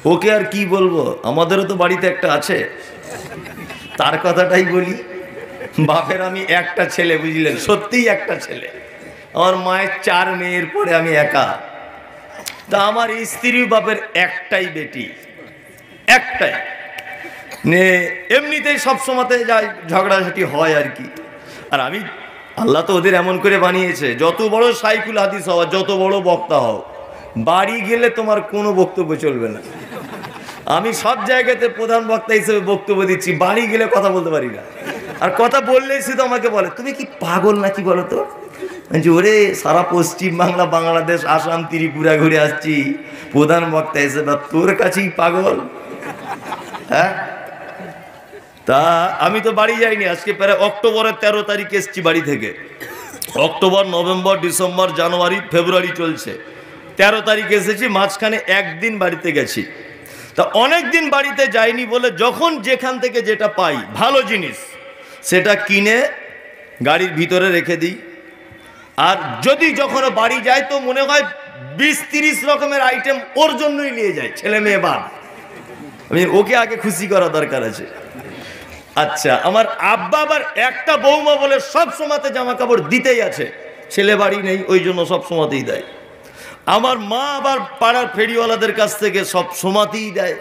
ওকে আর কি বলবো, আমাদেরও তো বাড়িতে একটা আছে, তার কথাটাই বলি। বাপের আমি একটা ছেলে, বুঝলেন, সত্যিই একটা ছেলে। আমার মায়ের 4 মেয়ের পরে আমি একা। তা আমার স্ত্রীর বাপের একটাই বেটি, একটাই। এমনিতেই সব সময়তে যাই ঝগড়াঝাটি হয় আর কি। আর আমি, আল্লাহ তো ওদের এমন করে বানিয়েছে, যত বড় সাইকুল হাদিস হওয়া, যত বড় বক্তা হও, বাড়ি গেলে তোমার কোনো বক্তব্য চলবে না। আমি সব জায়গাতে প্রধান বক্তা হিসেবে বক্তব্য দিচ্ছি, বাড়ি গেলে কথা বলতে পারি না। আর কথা বললেই শুধু আমাকে বলে, তুমি কি পাগল নাকি বলো তো। ওরে সারা পশ্চিম বাংলা, বাংলাদেশ, আসাম, ত্রিপুরা ঘুরে আসছি প্রধান বক্তা হিসেবে, তোর কাছেই পাগল? হ্যাঁ। তা আমি তো বাড়ি যাইনি, আজকে প্রায় অক্টোবরের 13 তারিখ এসছি বাড়ি থেকে। অক্টোবর, নভেম্বর, ডিসেম্বর, জানুয়ারি, ফেব্রুয়ারি চলছে, 13 তারিখ এসেছি, মাঝখানে একদিন বাড়িতে গেছি। তা অনেক দিন বাড়িতে যাইনি বলে যখন যেখান থেকে যেটা পাই ভালো জিনিস, সেটা কিনে গাড়ির ভিতরে রেখে দিই। আর যদি যখন বাড়ি যায় তো মনে হয় 20-30 রকমের আইটেম ওর জন্যই নিয়ে যায়, ছেলে মেয়ে বাদ। আমি ওকে আগে খুশি করা দরকার আছে। আচ্ছা, আমার আব্বা আবার একটা বৌমা বলে সব সময়তে জামা কাপড় দিতেই আছে, ছেলে বাড়ি নেই ওই জন্য সব সময়তেই দেয়। আমার মা আবার পাড়ার ফেরিওয়ালাদের কাছ থেকে সব সময়তেই দেয়।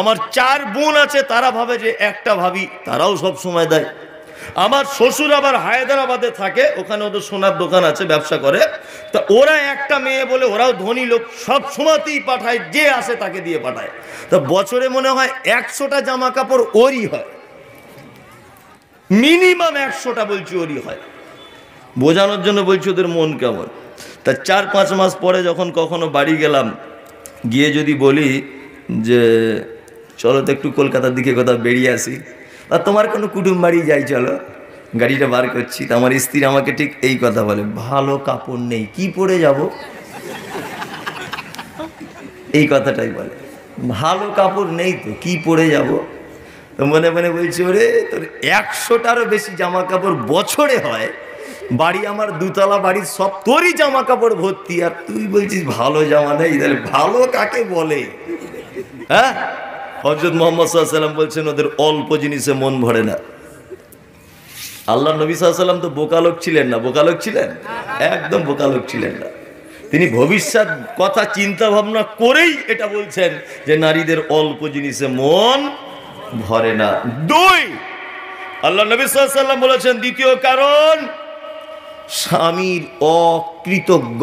আমার 4 বোন আছে, তারা ভাবে যে একটা ভাবি, তারাও সব সময় দেয়। আমার শ্বশুর আবার হায়দ্রাবাদে থাকে, ওখানে ওদের সোনার দোকান আছে, ব্যবসা করে। তা ওরা একটা মেয়ে বলে, ওরাও ধনী লোক, সব সময়তেই পাঠায়, যে আসে তাকে দিয়ে পাঠায়। তা বছরে মনে হয় 100টা জামা কাপড় ওরই হয়, মিনিমাম 100টা বলছি ওরই হয়। বোঝানোর জন্য বলছি ওদের মন কেমন। তা 4-5 মাস পরে যখন কখনো বাড়ি গেলাম, গিয়ে যদি বলি যে চলো তো একটু কলকাতার দিকে কোথাও বেরিয়ে আসি, আর তোমার কোনো কুটুম বাড়ি যাই, চলো, গাড়িটা বার করছি। তা আমার স্ত্রী আমাকে ঠিক এই কথা বলে, ভালো কাপড় নেই, কি পরে যাব? এই কথাটাই বলে, ভালো কাপড় নেই তো কি পরে যাব? তো মনে মনে বলছি, ওরে তোর 100টারও বেশি জামা কাপড় বছরে হয়, বাড়ি আমার 2 তলা বাড়ি, সব তোরই জামা কাপড় ভর্তি, আর তুই বলছিস ভালো জামা নেই। তাহলে ভালো কাকে বলে? হ্যাঁ, হযরত মুহাম্মদ সাল্লাল্লাহু আলাইহি ওয়াসাল্লাম বলছেন, ওদের অল্প জিনিসে মন ভরে না। আল্লাহ নবী সাল্লাল্লাহু আলাইহি ওয়াসাল্লাম তো বোকালোক ছিলেন না, বোকালোক ছিলেন? একদম বোকালোক ছিলেন না। তিনি ভবিষ্যৎ কথা চিন্তা ভাবনা করেই এটা বলছেন যে নারীদের অল্প জিনিসে মন ভরে না। 2, আল্লাহ নবী সাল্লাল্লাহু আলাইহি ওয়াসাল্লাম বলেছেন, দ্বিতীয় কারণ, স্বামীর অকৃতজ্ঞ।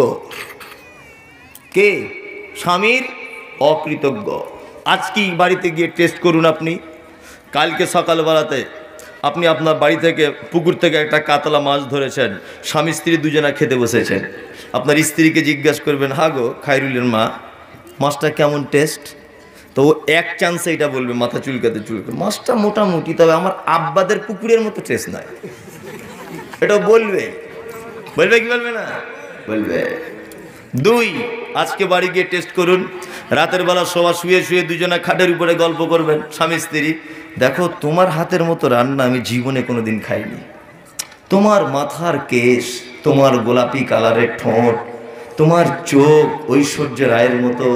কে? স্বামীর অকৃতজ্ঞ। আজকে বাড়িতে গিয়ে টেস্ট করুন আপনি। কালকে সকালবেলাতে আপনি আপনার বাড়ি থেকে, পুকুর থেকে একটা কাতলা মাছ ধরেছেন, স্বামী স্ত্রী দুজনা খেতে বসেছেন। আপনার স্ত্রীকে জিজ্ঞাসা করবেন, হা গো খায়রুলের মা, মাছটা কেমন টেস্ট? তো ও এক চান্সে এটা বলবে, মাথা চুলকাতে চুলকাতে, মাছটা মোটামুটি, তবে আমার আব্বাদের পুকুরের মতো টেস্ট নয়। এটা বলবে, বলবে কি বলবে না? বলবে। 2, আজকে বাড়ি গিয়ে টেস্ট করুন। রাতের বেলা সবাই শুয়ে শুয়ে দুজনে খাটের উপরে গল্প করবেন, স্বামী স্ত্রী, দেখো তোমার হাতের মতো রান্না আমি জীবনে কোনোদিন খাইনি। তোমার মাথার কেশ, তোমার গোলাপি কালারের ঠোঁট, তোমার চোখ ঐশ্বর্য রায়ের মতো,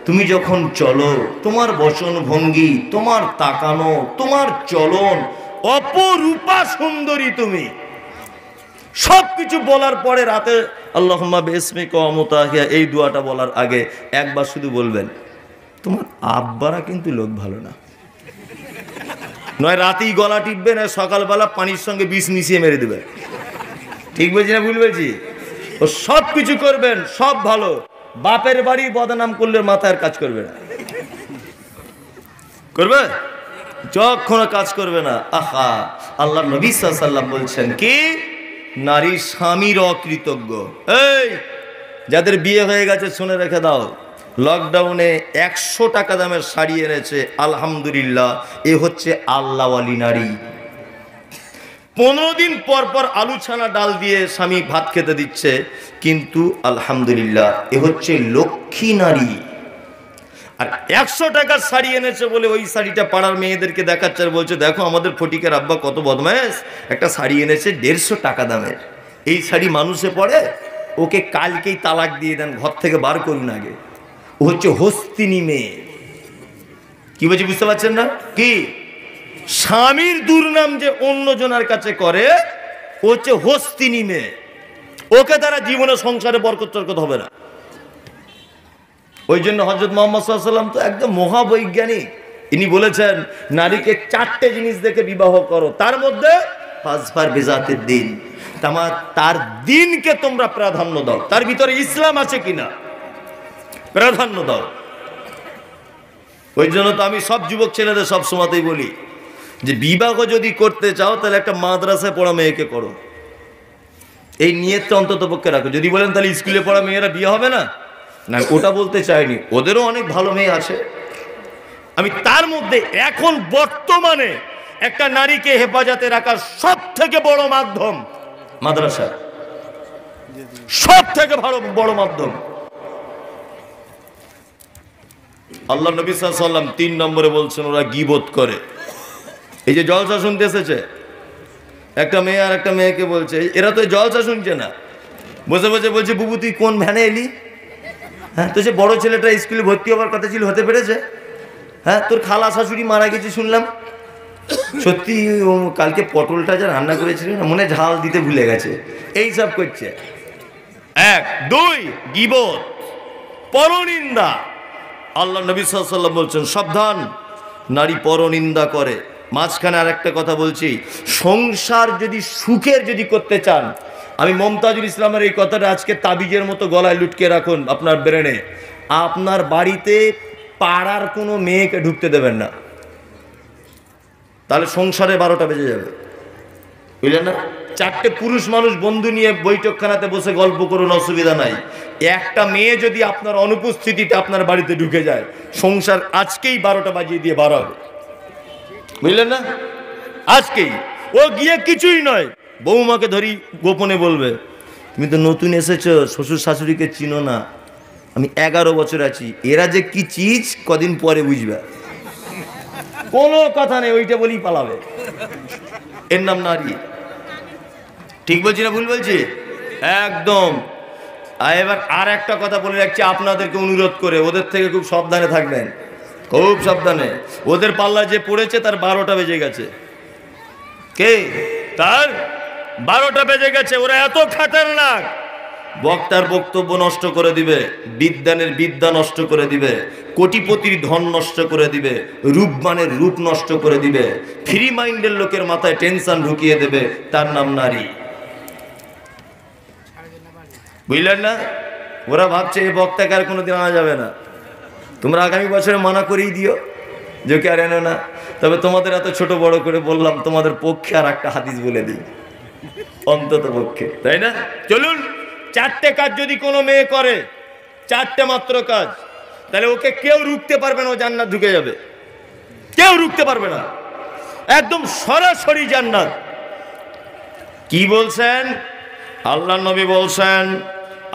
তুমি যখন চলো, তোমার বচন ভঙ্গি, তোমার তাকানো, তোমার চলন, অপরূপা সুন্দরী তুমি। সবকিছু বলার পরে রাতে আল্লাহুম্মা বিসমিকা ওয়া মুতাহিয়া এই দোয়াটা বলার আগে একবার শুধু বলবেন, তোমার আব্বারা কিন্তু লোক ভালো না। নয় রাতেই গলা টিপবে, না সকালবেলা পানির সঙ্গে বিষ মিশিয়ে মেরে দেবে। ঠিক বলছি না ভুল বলছি? ও সব কিছু করবেন, সব ভালো, বাপের বাড়ি বদনাম করলে মাথায় কাজ করবে না। করবে? যখন কাজ করবে না। আহা, আল্লাহ নবী সাল্লাল্লাহু আলাইহি ওয়াসাল্লাম বলছেন কি, নারী স্বামীর অকৃতজ্ঞ। এই যাদের বিয়ে হয়ে গেছে শুনে রেখে দাও, লকডাউনে 100 টাকা দামের শাড়ি এনেছে, আলহামদুলিল্লাহ, এ হচ্ছে আল্লাহওয়ালি নারী। 15 দিন পর পর আলু ছানা ডাল দিয়ে স্বামী ভাত খেতে দিচ্ছে, কিন্তু আলহামদুলিল্লাহ, এ হচ্ছে লক্ষ্মী নারী। আর 100 টাকার শাড়ি এনেছে বলে ওই শাড়িটা পাড়ার মেয়েদেরকে দেখাচ্ছে, আর বলছে, দেখো আমাদের ফটিকের আব্বা কত বদমাশ, একটা শাড়ি এনেছে 150 টাকা দামের। এই শাড়ি মানুষে পড়ে, ওকে কালকেই তালাক দিয়ে দেন, ঘর থেকে বার করুন আগে। ও হচ্ছে হস্তিনী মেয়ে। কি বলছি বুঝতে পারছেন না? কি স্বামীর দুর্নাম যে অন্য জনের কাছে করে, ও হচ্ছে হস্তিনী মেয়ে, ওকে তারা জীবনে সংসারে বরকত টরকত হবে না। ওই জন্য হযরত মুহাম্মদ সাল্লাল্লাহু আলাইহি ওয়াসাল্লাম তো একদম মহাবৈজ্ঞানিক, ইনি বলেছেন নারীকে 4টে জিনিস দেখে বিবাহ করো, তার মধ্যে ফাজফার বিজাতিদ দিন, তার দিনকে তোমরা প্রাধান্য দাও, তার ভিতরে ইসলাম আছে কিনা প্রাধান্য দাও। ওই জন্য তো আমি সব যুবক ছেলেদের সব সময়তেই বলি যে বিবাহ যদি করতে চাও তাহলে একটা মাদ্রাসায় পড়া মেয়েকে করো, এই নিয়তটা অন্তত পক্ষে রাখো। যদি বলেন তাহলে স্কুলে পড়া মেয়েরা বিয়ে হবে না, না ওটা বলতে চাইনি, ওদেরও অনেক ভালো মেয়ে আছে। আমি তার মধ্যে এখন বর্তমানে একটা নারীকে হেফাজতে রাখার সব থেকে বড় মাধ্যম মাদ্রাসা, সব থেকে বড় মাধ্যম। আল্লাহ নবী সাল্লাল্লাহু আলাইহি ওয়াসাল্লাম 3 নম্বরে বলছেন ওরা গীবত করে। এই যে জলসা শুনতে এসেছে, একটা মেয়ে আর একটা মেয়েকে বলছে, এরা তো জলসা শুনছে না, বসে বসে বলছে বুবু তুই কোন ভ্যানে এলি? হ্যাঁ, তো সে বড় ছেলেটা স্কুলে ভর্তি হওয়ার কথা ছিল, হতে পেরেছে? হ্যাঁ, তোর খালা শাশুড়ি মারা গেছে শুনলাম, সত্যি কালকে পটলটা যা রান্না করেছিল না, মনে ঝাল দিতে ভুলে গেছে, এই সব করছে। 1 2 গীবত, পরনিন্দা। আল্লাহ নবী সাল্লাল্লাহু আলাইহি ওয়াসাল্লাম বলছেন সাবধান, নারী পরনিন্দা করে। মাঝখানে আর একটা কথা বলছি, সংসার যদি সুখের যদি করতে চান, আমি মমতাজুল ইসলামের এই কথাটা আজকে তাবিজের মতো গলায় লুটকে রাখুন আপনার ব্রেনে, আপনার বাড়িতে পাড়ার কোনো মেয়েকে ঢুকতে দেবেন না, তাহলে সংসারে 12টা বেজে যাবে, বুঝলেন না? 4টে পুরুষ মানুষ বন্ধু নিয়ে বৈঠকখানাতে বসে গল্প করুন, অসুবিধা নাই। একটা মেয়ে যদি আপনার অনুপস্থিতিতে আপনার বাড়িতে ঢুকে যায়, সংসার আজকেই 12টা বাজিয়ে দিয়ে বার হবে, বুঝলেন না? আজকেই। ও গিয়ে কিছুই নয়, বৌমাকে ধরি গোপনে বলবে তুমি তো নতুন এসেছো, শ্বশুর শাশুড়িকে চিনো না, আমি 11 বছর আছি, এরা যে কি চিজ কদিন পরে বুঝবে, কোনো কথা নেই, ওইটা বলেই পালাবে। এর নাম নারী। ঠিক বলছি না ভুল বলছি? একদম। এবার আর একটা কথা বলে রাখছি আপনাদেরকে অনুরোধ করে, ওদের থেকে খুব সাবধানে থাকবেন, খুব সাবধানে। ওদের পাল্লা যে পড়েছে তার 12টা বেজে গেছে। কে? তার 12টা বেজে গেছে। ওরা এত খাতারনাক, বক্তার বক্তব্য নষ্ট করে দিবে, বিদ্যানের বিদ্যা নষ্ট করে দিবে, কোটিপতির ধন নষ্ট করে দিবে, রূপবানের রূপ নষ্ট করে দিবে, ফ্রি মাইন্ডের লোকের মাথায় টেনশন ঢুকিয়ে দেবে, তার নাম নারী। বুঝলেন না? ওরা ভাবছে এই বক্তাকে আর কোনোদিন আনা যাবে না, তোমরা আগামী বছরে মানা করেই দিও যে কে আর এনো না। তবে তোমাদের এত ছোট বড় করে বললাম, তোমাদের পক্ষে আর একটা হাদিস বলে দিই অন্তত পক্ষে, তাই না? চলুন, 4টে কাজ যদি কোনো মেয়ে করে, 4টে মাত্র কাজ, তাহলে ওকে কেউ রুখতে পারবে না, ও জান্নাত ঢুকে যাবে, কেউ রুখতে পারবে না, একদম সরাসরি জান্নাত। কি বলছেন আল্লাহ নবী? বলছেন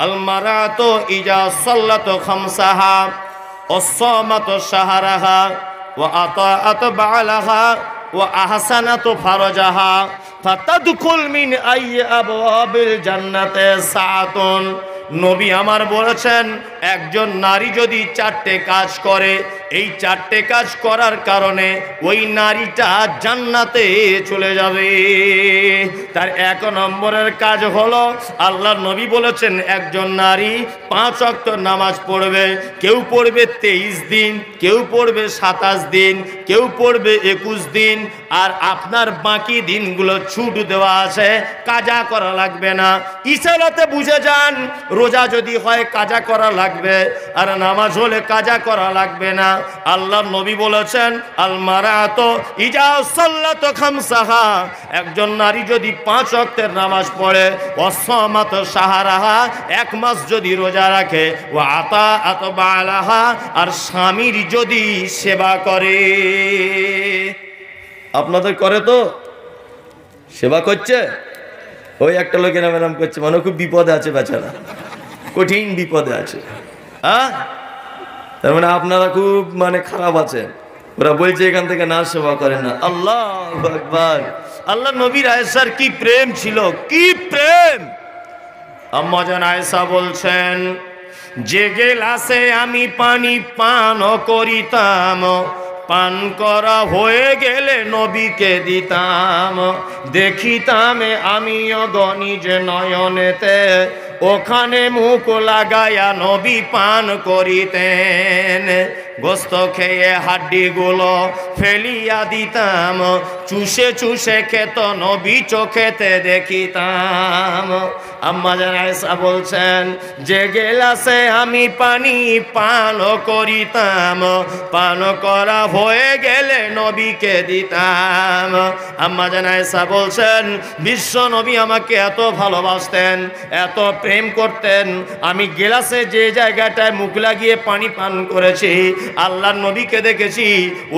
আল মারাতু ইজা সাল্লাতু খামসাহা ওয়াসামাতু শাহরাহা ওয়া আতাআত বালাহা ওয়া আহসানাতু ফারজাহা ফাতাদখুল মিন আইয়ি আবওয়াবিল জান্নাতি সাআতুন। নবী আমার বলেছেন একজন নারী যদি 4টে কাজ করে, এই 4টে কাজ করার কারণে ওই নারীটা জান্নাতে চলে যাবে। তার 1 নম্বরের কাজ হলো, আল্লাহর নবী বলেছেন একজন নারী 5 ওয়াক্ত নামাজ পড়বে। কেউ পড়বে 23 দিন, কেউ পড়বে 27 দিন, কেউ পড়বে 21 দিন, আর আপনার বাকি দিনগুলো ছুট দেওয়া আছে, কাজা করা লাগবে না। ইশারাতে বুঝে যান, রোজা যদি হয় কাজা করা লাগবে, আর নামাজ হলে কাজা করা লাগবে না। আল্লাহর নবী বলেছেন আল মারাতু ইজা সাল্লাতু খামসাহা, একজন নারী যদি 5 ওয়াক্তের নামাজ পড়ে, ওয়াসামাতু শাহরাহা, 1 মাস যদি রোজা রাখে, ওয়া আতাআত বালাহা, আর স্বামীর যদি সেবা করে। আপনাদের করে তো? সেবা করছে? ওই একটা লোক এরম করছে, মানে খুব বিপদে আছে বেচারা, কঠিন বিপদে আছে। হ্যাঁ, তার মানে আপনারা খুব মানে খারাপ আছেন। ওরা বলছে এখান থেকে না, সেবা করে না। আল্লাহু আকবার। আল্লাহ নবীর আয়েশার কি প্রেম ছিল, কি প্রেম! আম্মা জান আয়েশা বলছেন, যে গেলাসে আমি পানি পান করিতাম, পান করা হয়ে গেলে নবীকে দিতাম, দেখিতাম আমিও নিজ নয়নেতে, ওখানে মুখ লাগায়া নবী পান করিতেন। গোস্ত খেয়ে হাড্ডিগুলো ফেলিয়া দিতাম, চুষে চুষে খেত নবী চোখেতে দেখিতাম। আম্মা জান আয়েশা বলছেন যে গেলাসে আমি পানি পান করিতাম, পান করা হয়ে গেলে নবীকে দিতাম। আম্মা জান আয়েশা বলছেন বিশ্ব নবী আমাকে এত ভালোবাসতেন, এত প্রেম করতেন, আমি গেলাসে যে জায়গাটায় মুখ লাগিয়ে পানি পান করেছি আল্লাহর নবীকে দেখেছি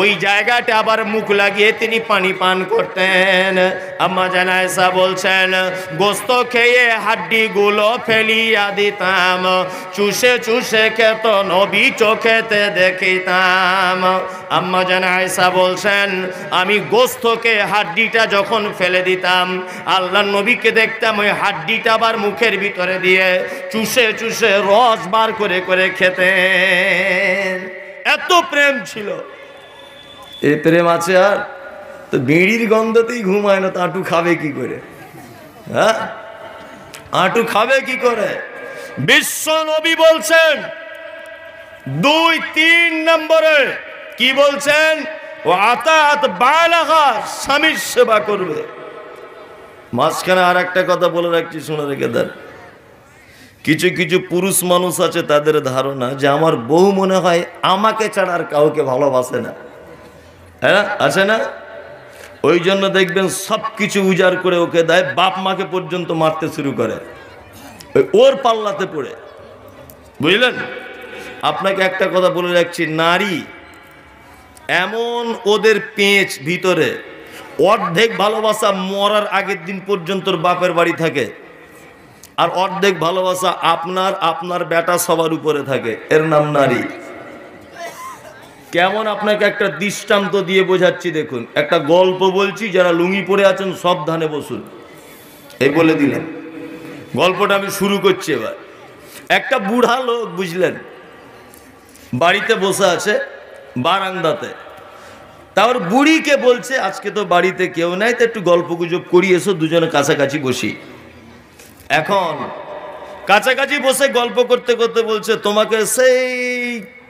ওই জায়গাটা আবার মুখ লাগিয়ে তিনি পানি পান করতেন। আম্মা জান আয়েশা বলছেন গোস্ত খেয়ে হাড্ডিগুলো ফেলিয়া দিতাম, চুষে চুষে খেত নবী চোখেতে দেখিতাম। আম্মা জান আয়েশা বলছেন আমি গোস্তকে হাড্ডিটা যখন ফেলে দিতাম আল্লাহর নবীকে দেখতাম ওই হাড্ডিটা আবার মুখের ভিতরে দিয়ে চুষে চুষে রস বার করে করে খেতেন। এত প্রেম ছিল। এ প্রেম আছে আর? তো বিড়ির গন্ধতেই ঘুমায় না, তো আঁটু খাবে কি করে? হ্যাঁ, আঁটু খাবে কি করে? বিশ্ব নবী বলছেন 2-3 নম্বরে কি বলছেন? ও আতাত বালাগা, স্বামীর সেবা করবে। মাঝখানে আর একটা কথা বলে রাখছি, শুনে রেখে দেন। কিছু কিছু পুরুষ মানুষ আছে তাদের ধারণা যে আমার বউ মনে হয় আমাকে ছাড়া আর কাউকে ভালোবাসে না, হ্যাঁ আছে না? ওই জন্য দেখবেন সব কিছু উজাড় করে ওকে দেয়, বাপ মাকে পর্যন্ত মারতে শুরু করে ওর পাল্লাতে পড়ে, বুঝলেন? আপনাকে একটা কথা বলে রাখছি, নারী এমন ওদের পেঁচ ভিতরে, অর্ধেক ভালোবাসা মরার আগের দিন পর্যন্ত বাপের বাড়ি থাকে, আর অর্ধেক ভালোবাসা আপনার আপনার বেটা সবার উপরে থাকে। এর নাম নারী। কেমন আপনাকে একটা দৃষ্টান্ত দিয়ে বোঝাচ্ছি, দেখুন। একটা গল্প বলছি, যারা লুঙ্গি পরে আছেন সাবধানে বসুন, এই বলে দিলেন। গল্পটা আমি শুরু করছি এবার। একটা বুড়া লোক, বুঝলেন, বাড়িতে বসে আছে বারান্দাতে। তার বুড়িকে বলছে আজকে তো বাড়িতে কেউ নাই, তো একটু গল্প গুজব করি, এসো দুজনে কাছাকাছি বসি। এখন কাছাকাছি বসে গল্প করতে করতে বলছে তোমাকে সেই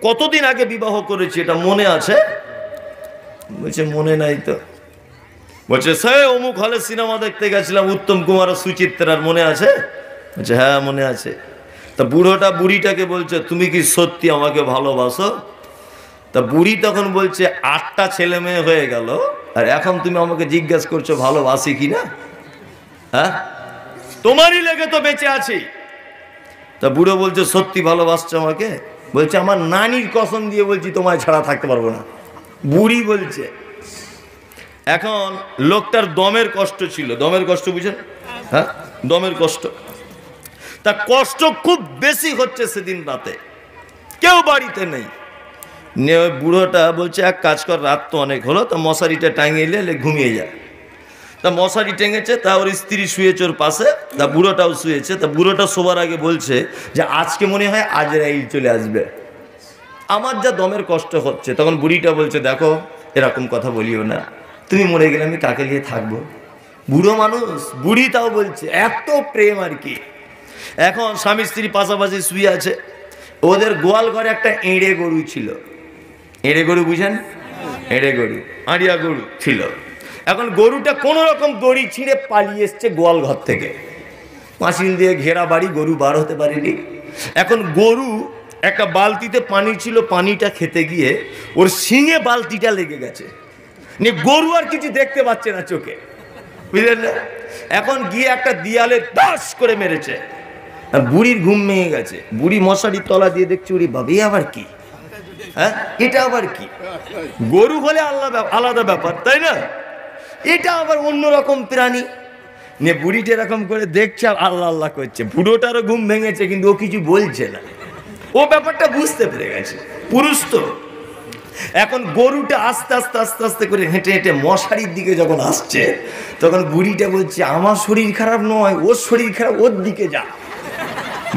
কতদিন আগে বিবাহ করেছি, এটা মনে আছে? বলছে মনে নাই তো। বলছে সে অমুক হলে সিনেমা দেখতে গেছিলাম উত্তম কুমার আর সুচিত্রার, মনে আছে? বলছে হ্যাঁ মনে আছে। তা বুড়োটা বুড়িটাকে বলছে তুমি কি সত্যি আমাকে ভালোবাসো? তা বুড়ি তখন বলছে 8টা ছেলে মেয়ে হয়ে গেল, আর এখন তুমি আমাকে জিজ্ঞাসা করছো ভালোবাসি কিনা? হ্যাঁ, তোমারই লেগে তো বেঁচে আছি। তা বুড়ো বলছে সত্যি ভালোবাসছো আমাকে? বলছে আমার নানির কসম দিয়ে বলছি তোমায় ছাড়া থাকতে পারবো না। বুড়ি বলছে। এখন লোকটার দমের কষ্ট ছিল, দমের কষ্ট বুঝেন? হ্যাঁ, দমের কষ্ট। তা কষ্ট খুব বেশি হচ্ছে সেদিন রাতে, কেউ বাড়িতে নেই। বুড়োটা বলছে এক কাজ কর, রাত তো অনেক হলো, তো মশারিটা টাঙিয়ে এলে ঘুমিয়ে যায়। তা মশারি টেঙেছে, তা ওর স্ত্রী শুয়েছে ওর পাশে, তা বুড়োটাও শুয়েছে। তা বুড়োটা শোবার আগে বলছে যে আজকে মনে হয় আজরাইল চলে আসবে, আমার যা দমের কষ্ট হচ্ছে। তখন বুড়িটা বলছে দেখো এরকম কথা বলিও না, তুমি মরে গেলে আমি কাকে নিয়ে থাকবো? বুড়ো মানুষ, বুড়ি তাও বলছে, এত প্রেম আর কি। এখন স্বামী স্ত্রী পাশাপাশি শুয়ে আছে। ওদের গোয়াল ঘরে একটা এঁড়ে গরু ছিল। এঁড়ে গরু বুঝেন? এঁড়ে গরু, আড়িয়া গরু ছিল। এখন গরুটা কোনো রকম দড়ি ছিঁড়ে পালিয়ে এসছে গোয়াল ঘর থেকে, পাঁচিল দিয়ে ঘেরা বাড়ি, গরু বার হতে পারেনি। এখন গরু একটা বালতিতে পানি ছিল, পানিটা খেতে গিয়ে ওর শিঙে বালতিটা লেগে গেছে, গরু আর কিছু দেখতে পাচ্ছে না চোখে, বুঝলেন না? এখন গিয়ে একটা দিয়ালে দাস করে মেরেছে, বুড়ির ঘুম ভেঙে গেছে। বুড়ি মশারির তলা দিয়ে দেখছে ওরে বাবা আবার কি, হ্যাঁ এটা আবার কি? গরু হলে আলাদা ব্যাপার, তাই না? এটা আবার অন্যরকম প্রাণী। নিয়ে বুড়িটা এরকম করে দেখছে আর আল্লাহ আল্লাহ করছে। বুড়োটারও ঘুম ভেঙেছে, কিন্তু ও কিছু বলছে না, ও ব্যাপারটা বুঝতে পেরে গেছে, পুরুষ তো। এখন গরুটা আস্তে আস্তে আস্তে আস্তে করে হেঁটে হেঁটে মশারির দিকে যখন আসছে, তখন বুড়িটা বলছে আমার শরীর খারাপ নয়, ওর শরীর খারাপ, ওর দিকে যা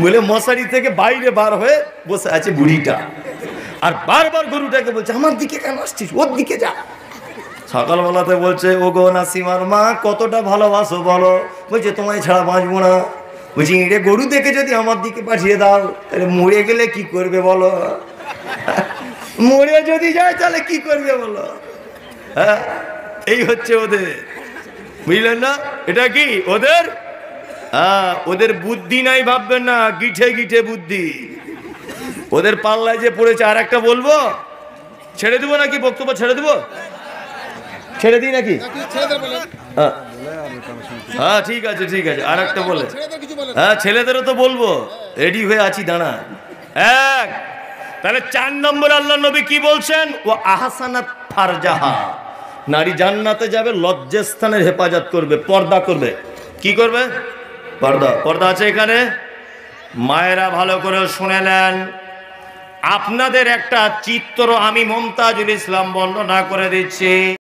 বলে মশারি থেকে বাইরে বার হয়ে বসে আছে বুড়িটা। আর বারবার গরুটাকে বলছে আমার দিকে কেন আসছিস, ওর দিকে যা। সকালবেলাতে বলছে ও গো নাসিমার মা কতটা ভালোবাসো বলো, বলছে তোমায় ছাড়া বাঁচবো না। বলছি এরে গরু দেখে যদি আমার দিকে পাঠিয়ে দাও তাহলে মরে গেলে কি করবে বলো, মরে যদি যায় তাহলে কি করবে বলো। হ্যাঁ, এই হচ্ছে ওদের, বুঝলেন না? এটা কি ওদের? হ্যাঁ, ওদের বুদ্ধি নাই ভাববেন না, গিঠে গিঠে বুদ্ধি। ওদের পাল্লায় যে পড়েছে। আর একটা বলবো, ছেড়ে দেবো নাকি বক্তব্য? ছেড়ে দেবো, ছেড়ে দিই নাকি? হ্যাঁ ঠিক আছে ঠিক আছে, আর একটা বলে। হ্যাঁ ছেলেদেরও তো বলবো, রেডি হয়ে আছি, দাঁড়া। এক, তাহলে 4 নম্বর আল্লাহ নবী কি বলছেন? ও আহসানাত ফারজাহা, নারী জান্নাতে যাবে লজ্জাস্থানের হেফাজত করবে, পর্দা করবে। কি করবে? পর্দা। পর্দা আছে এখানে? মায়েরা ভালো করে শুনে নেন, আপনাদের একটা চিত্র আমি মুমতাজুল ইসলাম বর্ণনা করে দিচ্ছি।